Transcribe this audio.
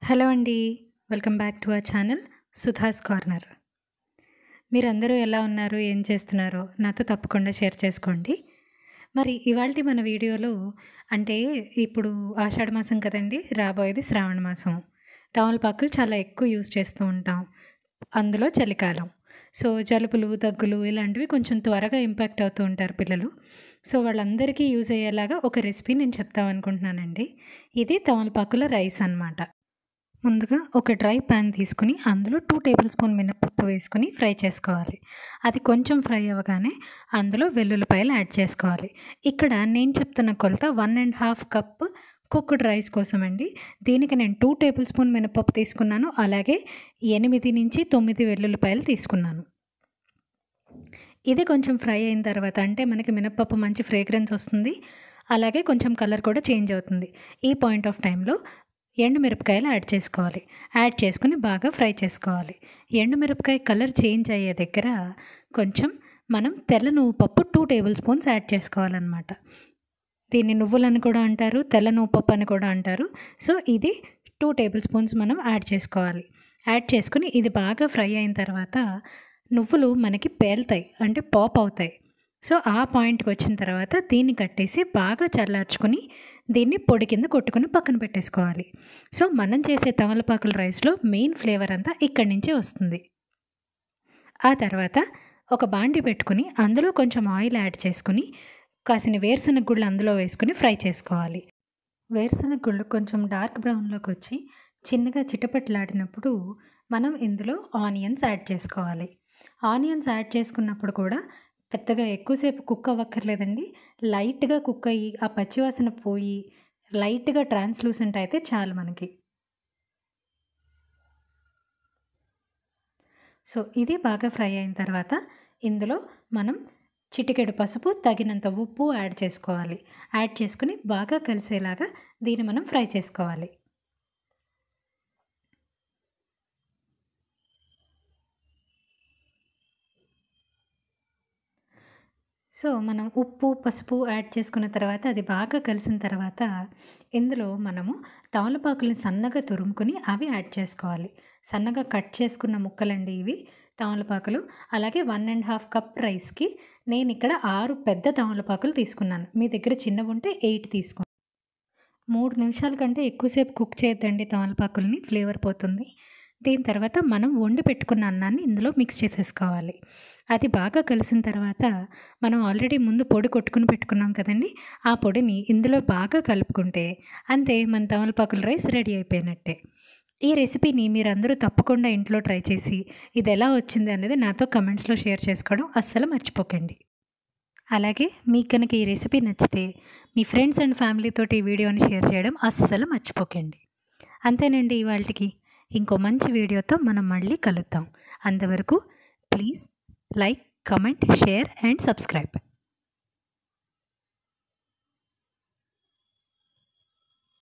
Hello అండి. Welcome back to our channel Sudha's corner. మీరందరూ ఎలా ఉన్నారు? ఏం చేస్తున్నారో నాతో తప్పకుండా షేర్ చేసుకోండి. మరి ఇవాల్టి మన వీడియోలో అంటే ఇప్పుడు ఆషాఢ మాసం కదండీ! రాబోయేది శ్రావణ మాసం. తమలపాకులు చాలా ఎక్కువ యూజ్ చేస్తూ ఉంటాం. అందులో చలికాలం. సో, జలుబులు, దగ్గులు ఇలాంటివి కొంచెం త్వరగా ఇంపాక్ట్ అవుతూ ఉంటారు పిల్లలు. సో, వాళ్ళందరికీ యూజ్ అయ్యేలాగా ఒక రెసిపీ నేను చెప్దామనుకుంటున్నానండి. ఇది తమలపాకుల రైస్ అనమాట. ముందుగా ఒక డ్రై ప్యాన్ తీసుకుని అందులో 2 టేబుల్ స్పూన్ మినపప్పు వేసుకొని ఫ్రై చేసుకోవాలి. అది కొంచెం ఫ్రై అవ్వగానే అందులో వెల్లుల్లిపాయలు యాడ్ చేసుకోవాలి. ఇక్కడ నేను చెప్తున్న కొలత 1½ కప్ కుక్డ్ రైస్ కోసం అండి. దీనికి నేను 2 టేబుల్ స్పూన్ మినపప్పు తీసుకున్నాను. అలాగే 8-9 వెల్లుల్లిపాయలు తీసుకున్నాను. ఇది కొంచెం ఫ్రై అయిన తర్వాత అంటే మనకి మినపప్పు మంచి ఫ్రేగ్రెన్స్ వస్తుంది. అలాగే కొంచెం కలర్ కూడా చేంజ్ అవుతుంది. ఈ పాయింట్ ఆఫ్ టైంలో ఎండుమిరపకాయలు యాడ్ చేసుకోవాలి. యాడ్ చేసుకుని బాగా ఫ్రై చేసుకోవాలి. ఎండుమిరపకాయ కలర్ చేంజ్ అయ్యే దగ్గర కొంచెం మనం తెల్ల నువ్వు పప్పు 2 టేబుల్ స్పూన్స్ యాడ్ చేసుకోవాలన్నమాట. దీన్ని నువ్వులని కూడా అంటారు, తెల్ల నువ్వు పప్పు అని కూడా అంటారు. సో, ఇది 2 టేబుల్ స్పూన్స్ మనం యాడ్ చేసుకోవాలి. యాడ్ చేసుకుని ఇది బాగా ఫ్రై అయిన తర్వాత నువ్వులు మనకి పేలుతాయి, అంటే పాప్ అవుతాయి. సో, ఆ పాయింట్కి వచ్చిన తర్వాత దీన్ని కట్టేసి బాగా చల్లార్చుకొని దీన్ని పొడి కింద కొట్టుకుని పక్కన పెట్టేసుకోవాలి. సో, మనం చేసే తమలపాకుల రైస్లో మెయిన్ ఫ్లేవర్ అంతా ఇక్కడి నుంచే వస్తుంది. ఆ తర్వాత ఒక బాండి పెట్టుకుని అందులో కొంచెం ఆయిల్ యాడ్ చేసుకుని కాసిన వేరుశనగ గుళ్ళు అందులో వేసుకుని ఫ్రై చేసుకోవాలి. వేరుశనగ గుళ్ళు కొంచెం డార్క్ బ్రౌన్లోకి వచ్చి చిన్నగా చిటపట్లాడినప్పుడు మనం ఇందులో ఆనియన్స్ యాడ్ చేసుకోవాలి. ఆనియన్స్ యాడ్ చేసుకున్నప్పుడు కూడా పెద్దగా ఎక్కువసేపు కుక్ అవ్వక్కర్లేదండి. లైట్గా కుక్ అయ్యి ఆ పచ్చివాసన పోయి లైట్గా ట్రాన్స్లూసెంట్ అయితే చాలు మనకి. సో, ఇది బాగా ఫ్రై అయిన తర్వాత ఇందులో మనం చిటికెడు పసుపు, తగినంత ఉప్పు యాడ్ చేసుకోవాలి. యాడ్ చేసుకుని బాగా కలిసేలాగా దీన్ని మనం ఫ్రై చేసుకోవాలి. సో, మనం ఉప్పు, పసుపు యాడ్ చేసుకున్న తర్వాత అది బాగా కలిసిన తర్వాత ఇందులో మనము తమలపాకులని సన్నగా తురుముకొని అవి యాడ్ చేసుకోవాలి. సన్నగా కట్ చేసుకున్న ముక్కలండి ఇవి తమలపాకులు. అలాగే 1½ కప్ రైస్కి నేను ఇక్కడ 6 పెద్ద తమలపాకులు తీసుకున్నాను. మీ దగ్గర చిన్నవి ఉంటే 8 తీసుకోండి. 3 నిమిషాల కంటే ఎక్కువసేపు కుక్ చేయొద్దండి తమలపాకుల్ని, ఫ్లేవర్ పోతుంది. దీని తర్వాత మనం వండి పెట్టుకున్న అన్నాన్ని ఇందులో మిక్స్ చేసేసుకోవాలి. అది బాగా కలిసిన తర్వాత మనం ఆల్రెడీ ముందు పొడి కొట్టుకుని పెట్టుకున్నాం కదండి, ఆ పొడిని ఇందులో బాగా కలుపుకుంటే అంతే, మన తమలపాకుల రైస్ రెడీ అయిపోయినట్టే. ఈ రెసిపీని మీరందరూ తప్పకుండా ఇంట్లో ట్రై చేసి ఇది ఎలా వచ్చింది అనేది నాతో కమెంట్స్లో షేర్ చేసుకోవడం అస్సలు మర్చిపోకండి. అలాగే మీకు కనుక ఈ రెసిపీ నచ్చితే మీ ఫ్రెండ్స్ అండ్ ఫ్యామిలీతోటి ఈ వీడియోని షేర్ చేయడం అస్సలు మర్చిపోకండి. అంతేనండి ఇవాల్టికి. ఇంకో మంచి వీడియోతో మనం మళ్ళీ కలుద్దాం. అంతవరకు please like, comment, share and subscribe.